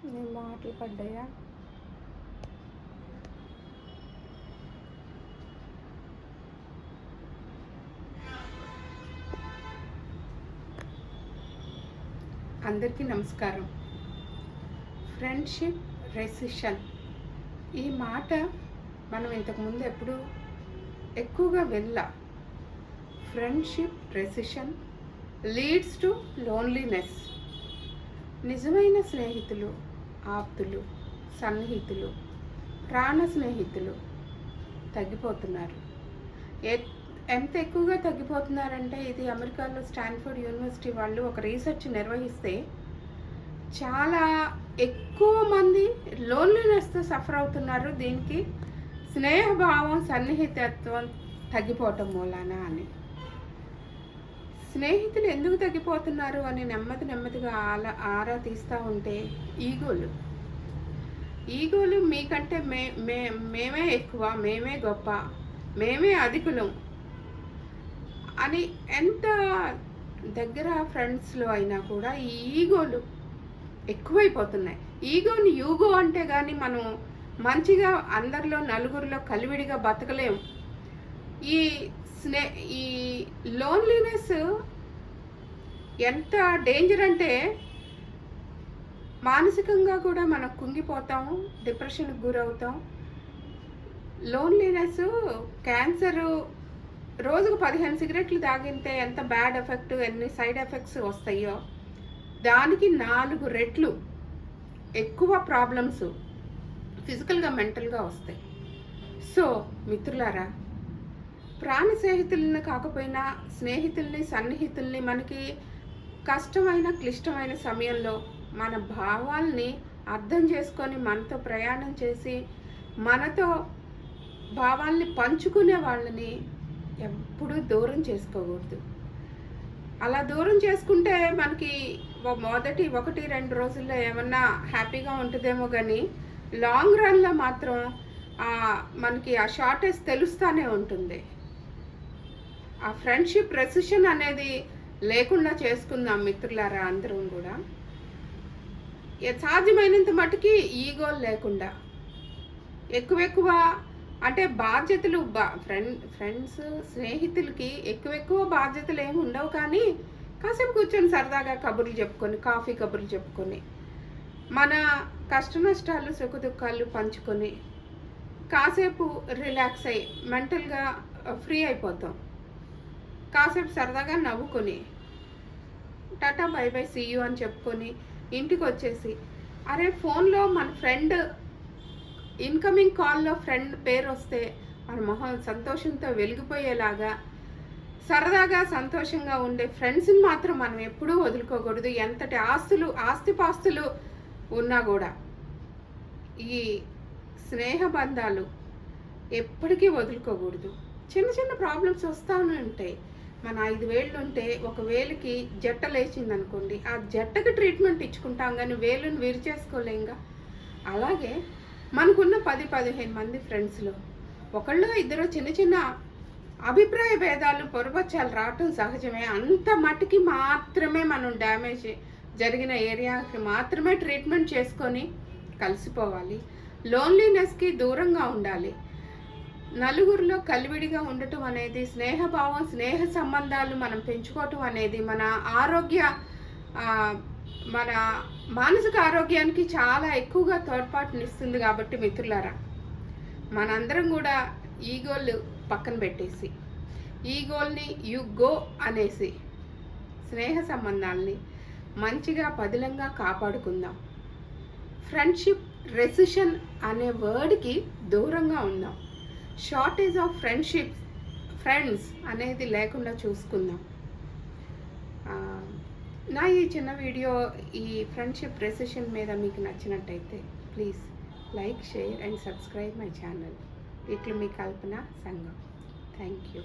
నీ మాటలు పడ్డాయా? అందరికీ నమస్కారం. ఫ్రెండ్షిప్ రెసిషన్ ఈ మాట మనం ఇంతకుముందు ఎప్పుడు ఎక్కువగా friendship recession leads to loneliness. నిజమైన స్నేహితులు, ఆప్తులు, సన్నిహితులు, ప్రాణ స్నేహితులు తగ్గిపోతున్నారు. ఎంత ఎక్కువగా తగ్గిపోతున్నారంటే, ఇది అమెరికాలో స్టాన్ఫోర్డ్ యూనివర్సిటీ వాళ్ళు ఒక రీసెర్చ్ నిర్వహిస్తే చాలా ఎక్కువ మంది లోన్లీనెస్తో సఫర్ అవుతున్నారు. దీనికి స్నేహభావం, సన్నిహితత్వం తగ్గిపోవటం మూలాన అని. స్నేహితులు ఎందుకు తగ్గిపోతున్నారు అని నెమ్మదిగా ఆరా తీస్తూ ఉంటే ఈగోలు మీకంటే మేమే ఎక్కువ, మేమే గొప్ప, మేమే అధికులం అని ఎంత దగ్గర ఫ్రెండ్స్లో అయినా కూడా ఈ ఈగోలు ఎక్కువైపోతున్నాయి. ఈగోని యూగో అంటే కానీ మనం మంచిగా అందరిలో నలుగురిలో కలివిడిగా బతకలేం. ఈ లోన్లీనెస్ ఎంత డేంజర్ అంటే మానసికంగా కూడా మనం కుంగిపోతాము, డిప్రెషన్కి గురవుతాం. లోన్లీనెస్ క్యాన్సరు రోజుకు 15 సిగరెట్లు తాగితే ఎంత బ్యాడ్ ఎఫెక్ట్, ఎన్ని సైడ్ ఎఫెక్ట్స్ వస్తాయో దానికి 4 రెట్లు ఎక్కువ ప్రాబ్లమ్స్ ఫిజికల్గా, మెంటల్గా వస్తాయి. సో మిత్రులారా, ప్రాణ స్నేహితులని కాకపోయినా స్నేహితుల్ని, సన్నిహితుల్ని మనకి కష్టమైన, క్లిష్టమైన సమయంలో మన భావాల్ని అర్థం చేసుకొని మనతో ప్రయాణం చేసి మనతో భావాల్ని పంచుకునే వాళ్ళని ఎప్పుడూ దూరం చేసుకోకూడదు. అలా దూరం చేసుకుంటే మనకి మొదటి 1-2 రోజుల్లో ఏమన్నా హ్యాపీగా ఉంటుందేమో, కానీ లాంగ్ రన్లో మాత్రం మనకి ఆ షార్టేజ్ తెలుస్తూనే ఉంటుంది. ఆ ఫ్రెండ్షిప్ రెసిషన్ అనేది లేకుండా చేసుకుందాం మిత్రులారా. అందరం కూడా సాధ్యమైనంత మటుకి ఈగోలు లేకుండా ఎక్కువ అంటే బాధ్యతలు ఫ్రెండ్స్, స్నేహితులకి ఎక్కువ బాధ్యతలు ఏమి ఉండవు, కానీ కాసేపు కూర్చొని సరదాగా కబుర్లు చెప్పుకొని, కాఫీ కబుర్లు చెప్పుకొని, మన కష్ట నష్టాలు, సుఖ దుఃఖాలు పంచుకొని కాసేపు రిలాక్స్ అయ్యి మెంటల్గా ఫ్రీ అయిపోతాం. కాసేపు సరదాగా నవ్వుకొని tata bye bye see you అని చెప్పుకొని ఇంటికి వచ్చేసి, అరే ఫోన్లో మన ఫ్రెండ్ ఇన్కమింగ్ కాల్లో ఫ్రెండ్ పేరు వస్తే మన మొహం సంతోషంతో వెలిగిపోయేలాగా సరదాగా సంతోషంగా ఉండే ఫ్రెండ్స్ని మాత్రం మనం ఎప్పుడూ వదులుకోకూడదు. ఎంతటి ఆస్తిపాస్తులు ఉన్నా కూడా ఈ స్నేహ బంధాలు ఎప్పటికీ వదులుకోకూడదు. చిన్న ప్రాబ్లమ్స్ వస్తూనే ఉంటాయి. మన 5 వేళ్ళు ఉంటే ఒక వేలుకి జట్ట లేచింది అనుకోండి, ఆ జట్టకి ట్రీట్మెంట్ ఇచ్చుకుంటాం, కానీ వేలుని విరిచేసుకోలేంగా. అలాగే మనకున్న 10-15 మంది ఫ్రెండ్స్లో ఒకళ్ళు ఇద్దరు చిన్న అభిప్రాయ భేదాలు, పొరపచ్చాలు రావటం సహజమే. అంత మట్టుకి మాత్రమే మనం డ్యామేజ్ జరిగిన ఏరియాకి మాత్రమే ట్రీట్మెంట్ చేసుకొని కలిసిపోవాలి. లోన్లీనెస్కి దూరంగా ఉండాలి. నలుగురిలో కలివిడిగా ఉండటం అనేది, స్నేహభావం, స్నేహ సంబంధాలు మనం పెంచుకోవటం అనేది మన మన మానసిక ఆరోగ్యానికి చాలా ఎక్కువగా తోడ్పాటునిస్తుంది. కాబట్టి మిత్రులారా, మనందరం కూడా ఈగోలు పక్కన పెట్టేసి, ఈగోల్ని యు గో అనేసి స్నేహ సంబంధాలని మంచిగా పదిలంగా కాపాడుకుందాం. ఫ్రెండ్షిప్ రెసిషన్ అనే వర్డ్కి దూరంగా ఉందాం. షార్టేజ్ ఆఫ్ ఫ్రెండ్స్ అనేది లేకుండా చూసుకుందాం. నా ఈ చిన్న వీడియో ఈ ఫ్రెండ్షిప్ రెసిషన్ మీద మీకు నచ్చినట్టయితే please like, share and subscribe my channel. ఇట్లు మీ కల్పన సంఘం. Thank you.